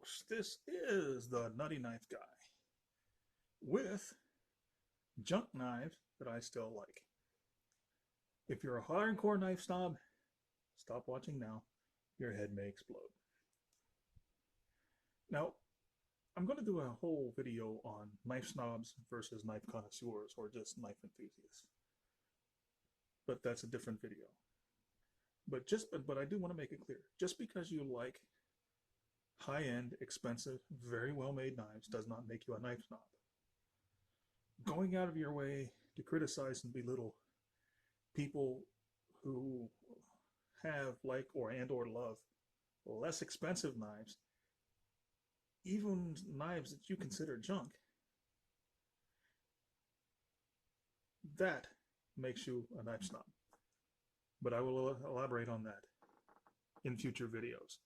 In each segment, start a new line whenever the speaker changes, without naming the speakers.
folks, this is the Nutty Knife Guy with junk knives that I still like. If you're a hardcore knife snob, stop watching now. Your head may explode. Now, I'm going to do a whole video on knife snobs versus knife connoisseurs or just knife enthusiasts. But that's a different video. But I do want to make it clear. Just because you like high-end, expensive, very well-made knives does not make you a knife snob. Going out of your way to criticize and belittle people who have, like, or love less expensive knives, even knives that you consider junk, that makes you a knife snob. But I will elaborate on that in future videos.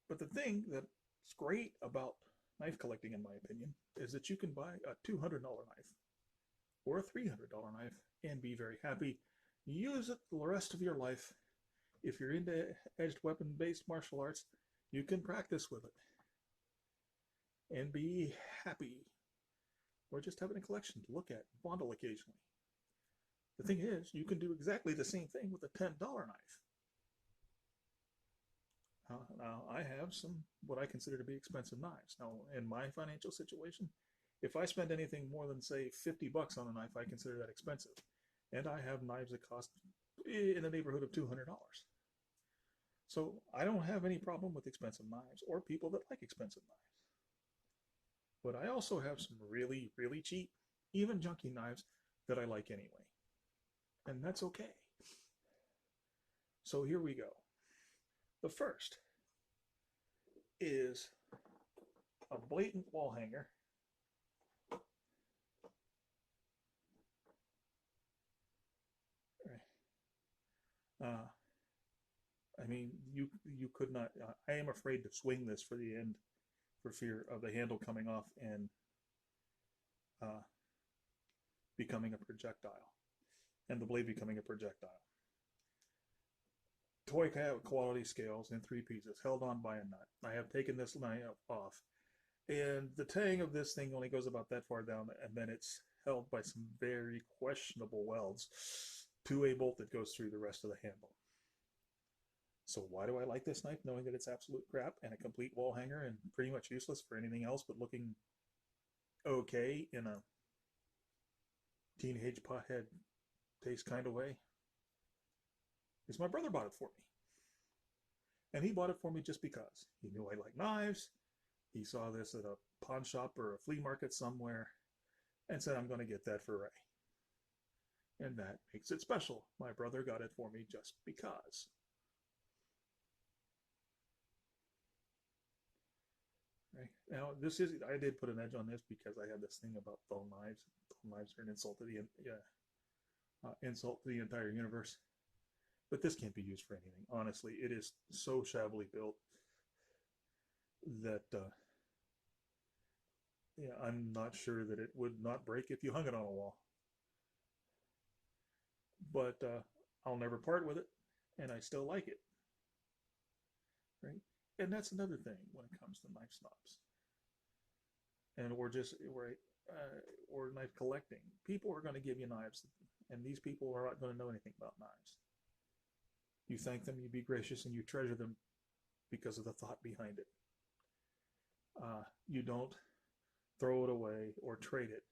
But the thing that's great about knife collecting, in my opinion, is that you can buy a $200 knife or a $300 knife and be very happy. Use it the rest of your life. If you're into edged weapon-based martial arts, you can practice with it and be happy, or just having a collection to look at, fondle occasionally. The thing is, you can do exactly the same thing with a $10 knife. Now, I have some what I consider to be expensive knives. Now, in my financial situation, if I spend anything more than, say, 50 bucks on a knife, I consider that expensive. And I have knives that cost in the neighborhood of $200. So I don't have any problem with expensive knives or people that like expensive knives. But I also have some really, really cheap, even junky knives that I like anyway. And that's okay. So here we go. The first is a blatant wall hanger. I mean, you could not. I am afraid to swing this for the end, for fear of the handle coming off and becoming a projectile, and the blade becoming a projectile. Toy quality scales in 3 pieces, held on by a nut. I have taken this knife off, and the tang of this thing only goes about that far down, and then it's held by some very questionable welds to a bolt that goes through the rest of the handle. So why do I like this knife, knowing that it's absolute crap and a complete wall hanger and pretty much useless for anything else but looking okay in a teenage pothead taste kind of way? Is my brother bought it for me. And he bought it for me just because. He knew I like knives. He saw this at a pawn shop or a flea market somewhere and said, I'm going to get that for Ray. And that makes it special. My brother got it for me just because. Right. Now, I did put an edge on this because I had this thing about dull knives. Dull knives are an insult to the entire universe. But this can't be used for anything. Honestly, it is so shabbily built that I'm not sure that it would not break if you hung it on a wall. But I'll never part with it, and I still like it. Right? And that's another thing when it comes to knife snobs, or knife collecting. People are going to give you knives, and these people are not going to know anything about knives. You thank them, you be gracious, and you treasure them because of the thought behind it. You don't throw it away or trade it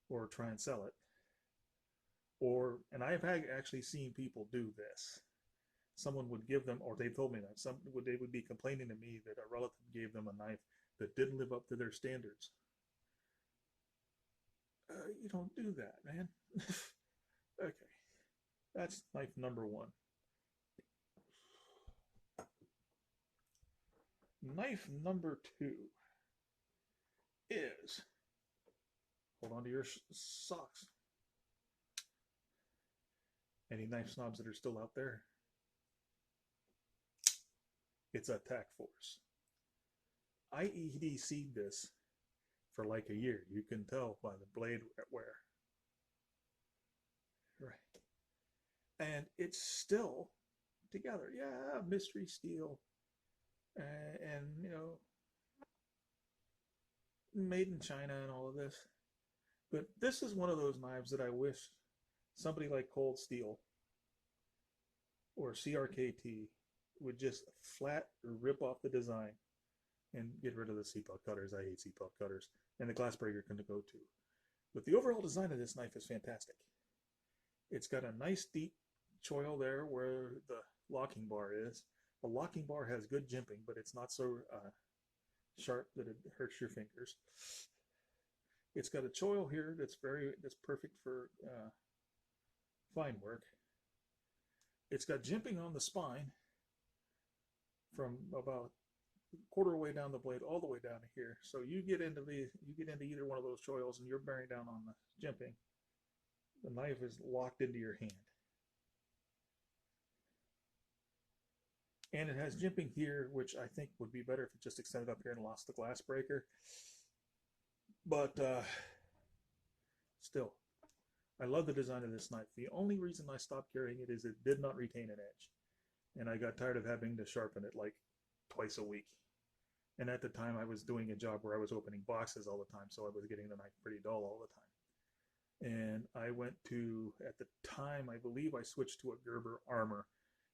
or try and sell it. And I've actually seen people do this. Someone would give them, or they told me that, they would be complaining to me that a relative gave them a knife that didn't live up to their standards. You don't do that, man. Okay. That's knife number 1. Knife number 2 is, hold on to your socks. Any knife snobs that are still out there? It's a Tack Force. I EDC'd this for like a year. You can tell by the blade wear. Right. And it's still together. Yeah, mystery steel. and you know, made in China and all of this. But this is one of those knives that I wish somebody like Cold Steel or CRKT would just flat rip off the design and get rid of the seatbelt cutters. I hate seatbelt cutters, and the glass breaker can go too. But the overall design of this knife is fantastic. It's got a nice deep choil there where the locking bar is. The locking bar has good jimping, but it's not so sharp that it hurts your fingers. It's got a choil here that's perfect for fine work. It's got jimping on the spine from about quarter way down the blade all the way down to here. So you get into either one of those choils and you're bearing down on the jimping. The knife is locked into your hand. And it has jimping here, which I think would be better if it just extended up here and lost the glass breaker. But still, I love the design of this knife. The only reason I stopped carrying it is it did not retain an edge. And I got tired of having to sharpen it like twice a week. And at the time I was doing a job where I was opening boxes all the time, so I was getting the knife pretty dull all the time. And I went to, at the time, I believe I switched to a Gerber Armor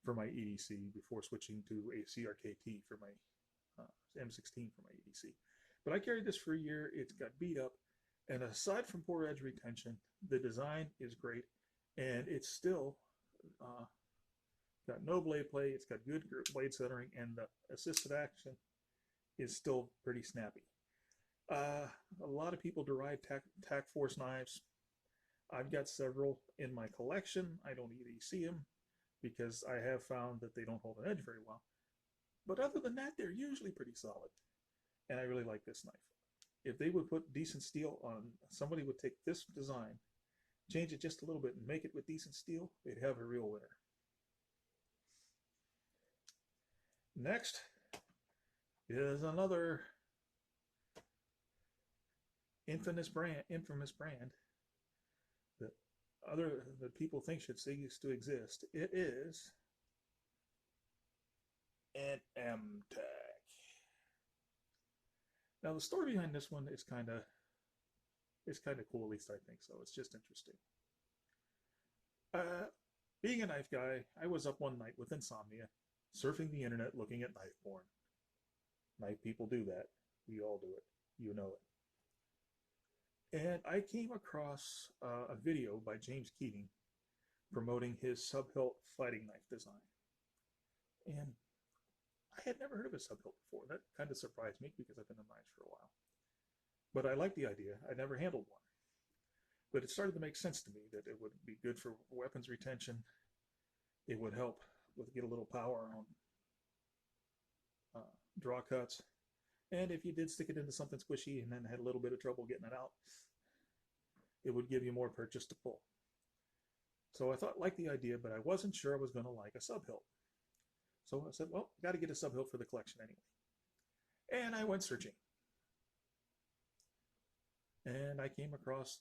for my EDC before switching to a CRKT for my M16 for my EDC. But I carried this for a year. It's got beat up. And aside from poor edge retention, the design is great. And it's still got no blade play. It's got good blade centering. And the assisted action is still pretty snappy. A lot of people deride Tack Force knives. I've got several in my collection. I don't EDC them because I have found that they don't hold an edge very well. But other than that, they're usually pretty solid. And I really like this knife. If they would put decent steel on, somebody would take this design, change it just a little bit and make it with decent steel, they'd have a real winner. Next is another infamous brand that people think should cease to exist. It is an M-Tack. Now the story behind this one is kind of cool, at least I think so. It's just interesting. Being a knife guy, I was up one night with insomnia, surfing the internet looking at knife porn. Knife people do that. We all do it. You know it. And I came across a video by James Keating promoting his sub-hilt fighting knife design. And I had never heard of a sub-hilt before. That kind of surprised me because I've been in knives for a while. But I liked the idea. I never handled one. But it started to make sense to me that it would be good for weapons retention. It would help with get a little power on draw cuts. And if you did stick it into something squishy and then had a little bit of trouble getting it out, it would give you more purchase to pull. So I thought, like the idea, but I wasn't sure I was going to like a sub-hilt. So I said, well, got to get a sub-hilt for the collection anyway. And I went searching. And I came across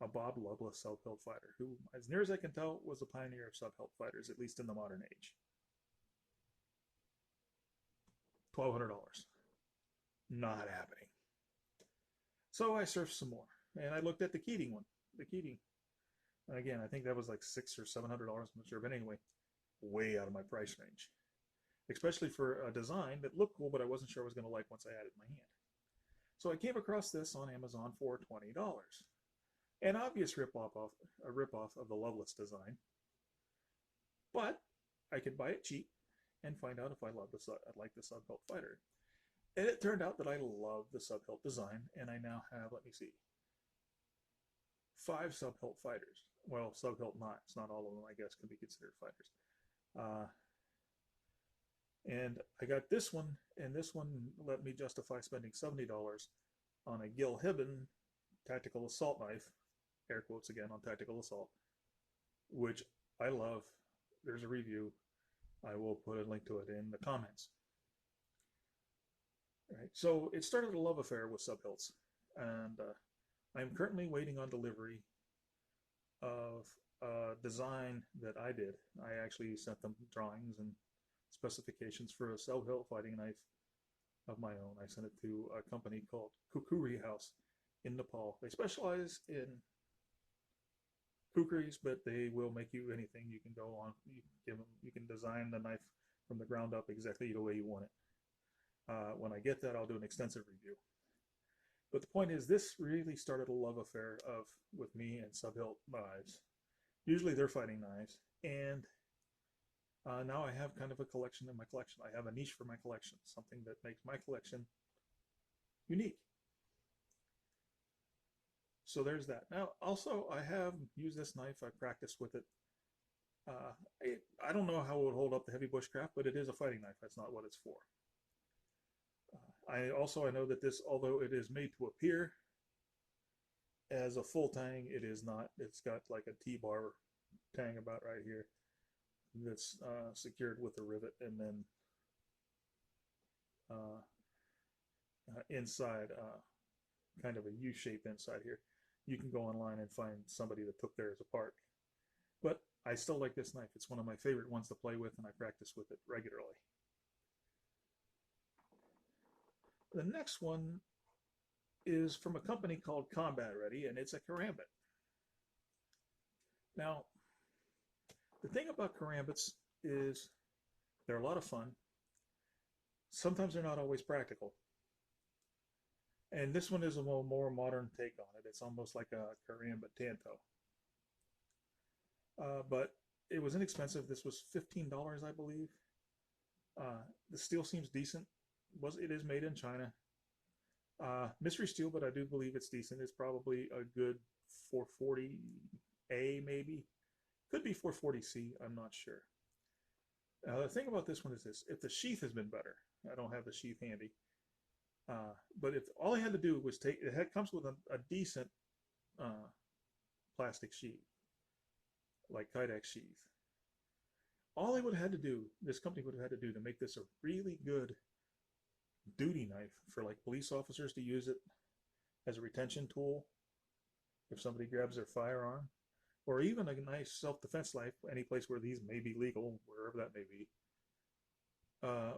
a Bob Loveless sub-hilt fighter, who, as near as I can tell, was a pioneer of sub-hilt fighters, at least in the modern age. $1,200. Not happening. So I surfed some more, and I looked at the Keating one. The Keating, again, I think that was like $600 or $700. I'm not sure, but anyway, way out of my price range, especially for a design that looked cool, but I wasn't sure I was going to like once I had it in my hand. So I came across this on Amazon for $20. An obvious ripoff of the Loveless design, but I could buy it cheap and find out if I like the sub-hilt fighter. And it turned out that I love the sub-hilt design, and I now have, let me see, 5 sub-hilt fighters. Well, sub-hilt knives, not all of them, I guess, can be considered fighters. And I got this one, and this one let me justify spending $70 on a Gil Hibben tactical assault knife, air quotes again on tactical assault, which I love. There's a review. I will put a link to it in the comments. Right. So it started a love affair with sub-hilts, and I'm currently waiting on delivery of a design that I did. I actually sent them drawings and specifications for a sub-hilt fighting knife of my own. I sent it to a company called Kukuri House in Nepal. They specialize in kukris, but they will make you anything. You can go on, you can design the knife from the ground up exactly the way you want it. When I get that, I'll do an extensive review. But the point is, this really started a love affair with me and Subbelt knives. Usually they're fighting knives, and now I have kind of a collection in my collection. I have a niche for my collection, something that makes my collection unique. So there's that. Now, also, I have used this knife. I practiced with it. I don't know how it would hold up the heavy bushcraft, but it is a fighting knife. That's not what it's for. I know that this, although it is made to appear as a full tang, it is not. It's got like a T-bar tang about right here that's secured with a rivet, and then inside kind of a U shape inside here. You can go online and find somebody that took theirs apart. But I still like this knife. It's one of my favorite ones to play with, and I practice with it regularly. The next one is from a company called Combat Ready, and it's a Karambit. Now, the thing about Karambits is they're a lot of fun. Sometimes they're not always practical. And this one is a more modern take on it. It's almost like a Karambit Tanto. But it was inexpensive. This was $15, I believe. The steel seems decent. It is made in China. Mystery steel, but I do believe it's decent. It's probably a good 440A maybe. Could be 440C, I'm not sure. The thing about this one is this. If the sheath has been better, I don't have the sheath handy. But if all I had to do was it comes with a decent plastic sheath, like Kydex sheath. All I would have had to do, this company would have had to do to make this a really good duty knife for like police officers to use it as a retention tool if somebody grabs their firearm, or even a nice self-defense knife any place where these may be legal, wherever that may be,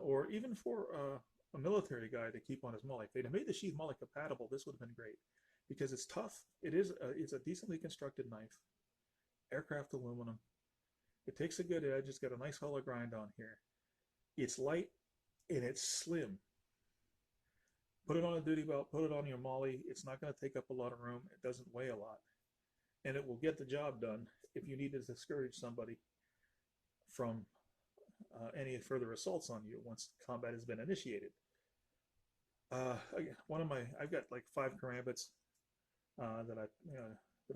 or even for a military guy to keep on his mullet. If they'd have made the sheath mullet compatible, this would have been great, because it's tough. It's a decently constructed knife, aircraft aluminum. It takes a good edge. It's got a nice hollow grind on here. It's light and it's slim. Put it on a duty belt, put it on your molly. It's not going to take up a lot of room. It doesn't weigh a lot. And it will get the job done if you need to discourage somebody from any further assaults on you once combat has been initiated. I've got like 5 Karambits that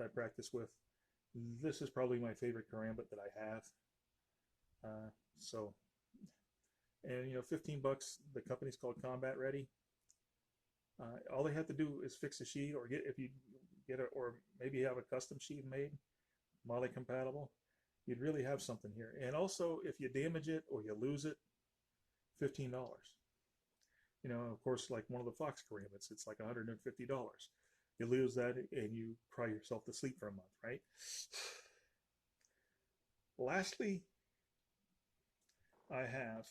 I practice with. This is probably my favorite Karambit that I have. And 15 bucks. The company's called Combat Ready. All they have to do is fix a sheath, or or maybe have a custom sheath made, molly compatible. You'd really have something here. And also, if you damage it or you lose it, $15. Of course, like one of the Fox Karambits, it's like $150. You lose that and you cry yourself to sleep for a month, right? Lastly, I have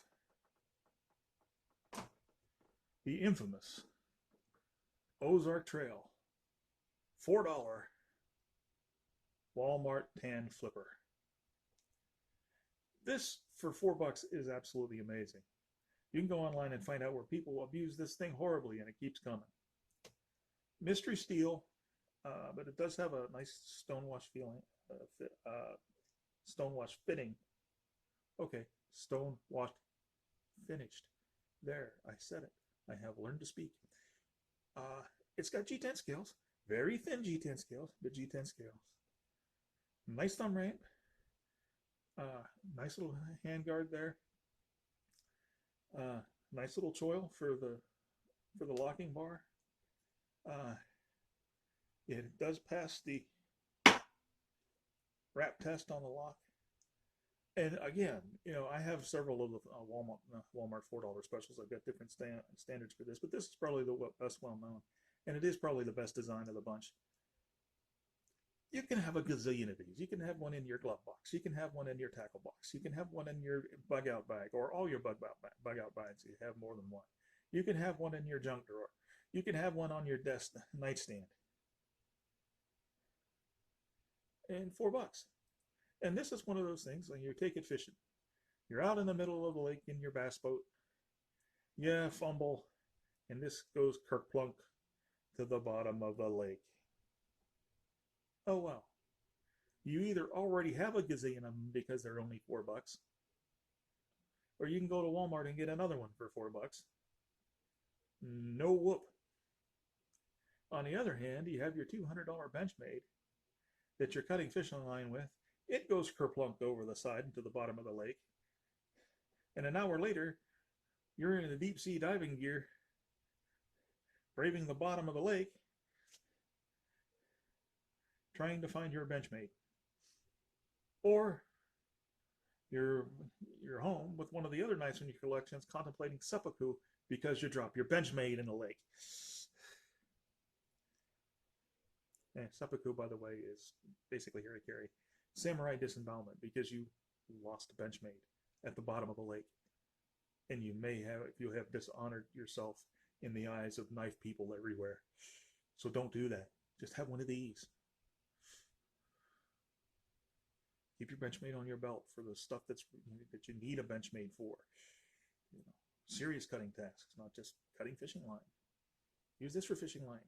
the infamous Ozark Trail $4 Walmart tan flipper. This for $4 is absolutely amazing. You can go online and find out where people abuse this thing horribly, and it keeps coming. Mystery steel, but it does have a nice stonewash feeling, stonewash fitting. Okay, stonewashed finished. There, I said it. I have learned to speak. It's got G10 scales, very thin G10 scales, but G10 scales. Nice thumb ramp. Nice little hand guard there. Nice little choil for the locking bar. It does pass the wrap test on the lock. And again, I have several of the Walmart $4 specials. I've got different standards for this, but this is probably the best well known, and it is probably the best design of the bunch. You can have a gazillion of these. You can have one in your glove box. You can have one in your tackle box. You can have one in your bug out bag, or all your bug out bags. You have more than one. You can have one in your junk drawer. You can have one on your desk nightstand. And $4. And this is one of those things when you take it fishing. You're out in the middle of the lake in your bass boat. You fumble, and this goes kerplunk to the bottom of the lake. Oh well. You either already have a gazillion of them because they're only $4, or you can go to Walmart and get another one for $4. No whoop. On the other hand, you have your $200 Benchmade that you're cutting fishing line with. It goes kerplunked over the side into the bottom of the lake. And an hour later, you're in the deep sea diving gear, braving the bottom of the lake, trying to find your Benchmade. Or you're home with one of the other knives in your collections contemplating seppuku because you dropped your Benchmade in the lake. And seppuku, by the way, is basically harikiri, samurai disembowelment, because you lost a Benchmade at the bottom of the lake. And you may have, if you have dishonored yourself in the eyes of knife people everywhere. So don't do that. Just have one of these. Keep your Benchmade on your belt for the stuff that you need a Benchmade for. You know, serious cutting tasks, not just cutting fishing line. Use this for fishing line,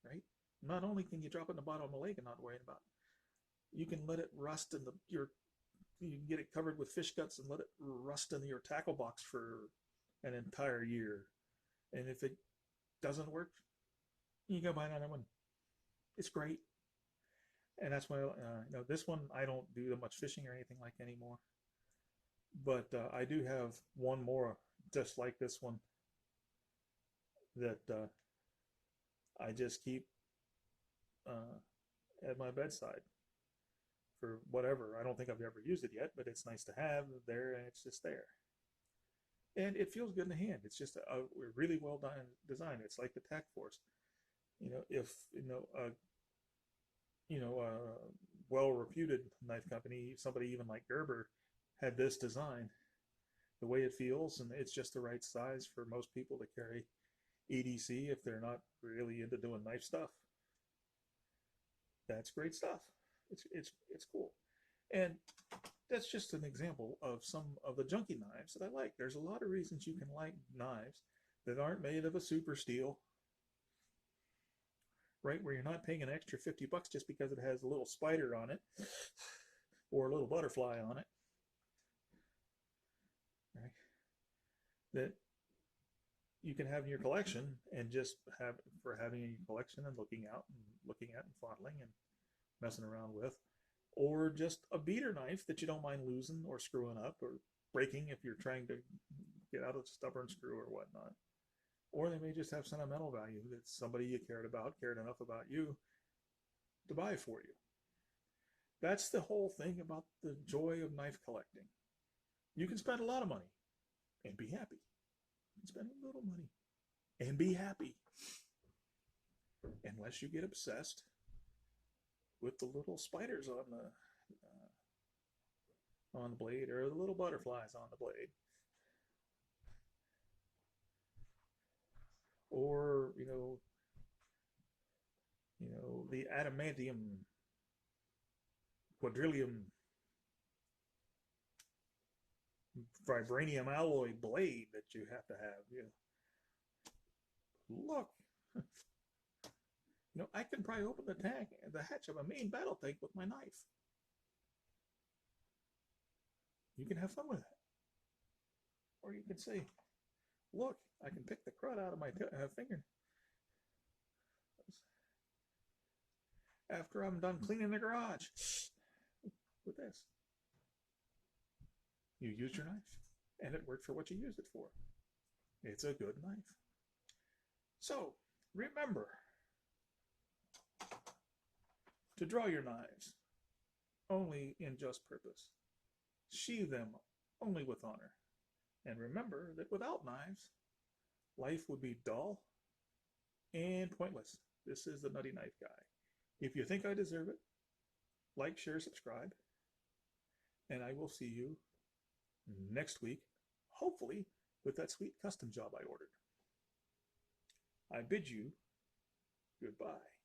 right? Not only can you drop it in the bottom of the lake and not worry about it, you can let it rust in you can get it covered with fish guts and let it rust in your tackle box for an entire year. And if it doesn't work, you go buy another one. It's great. And that's why, this one I don't do that much fishing or anything like anymore. But I do have one more just like this one that I just keep at my bedside for whatever. I don't think I've ever used it yet, but it's nice to have there, and it's just there. And it feels good in the hand. It's just a really well done design. It's like the Tack Force. If a well-reputed knife company, somebody even like Gerber, had this design, the way it feels, and it's just the right size for most people to carry EDC if they're not really into doing knife stuff. That's great stuff. It's cool. And that's just an example of some of the junky knives that I like. There's a lot of reasons you can like knives that aren't made of a super steel, right? Where you're not paying an extra $50 just because it has a little spider on it or a little butterfly on it, right? That you can have in your collection and just have for having in your collection and looking at and fondling and messing around with, or just a beater knife that you don't mind losing or screwing up or breaking if you're trying to get out of a stubborn screw or whatnot. Or they may just have sentimental value that somebody you cared enough about you to buy for you. That's the whole thing about the joy of knife collecting. You can spend a lot of money and be happy. You can spend a little money and be happy. Unless you get obsessed with the little spiders on the blade or the little butterflies on the blade. Or, the adamantium, quadrillium, vibranium alloy blade that you have to have. Look, I can pry open the hatch of a main battle tank with my knife. You can have fun with that. Or you can say, look, I can pick the crud out of my finger. After I'm done cleaning the garage with this. You used your knife, and it worked for what you used it for. It's a good knife. So, remember to draw your knives only in just purpose. Sheathe them only with honor. And remember that without knives, life would be dull and pointless. This is the Nutty Knife Guy. If you think I deserve it, like, share, subscribe, and I will see you next week, hopefully with that sweet custom job I ordered. I bid you goodbye.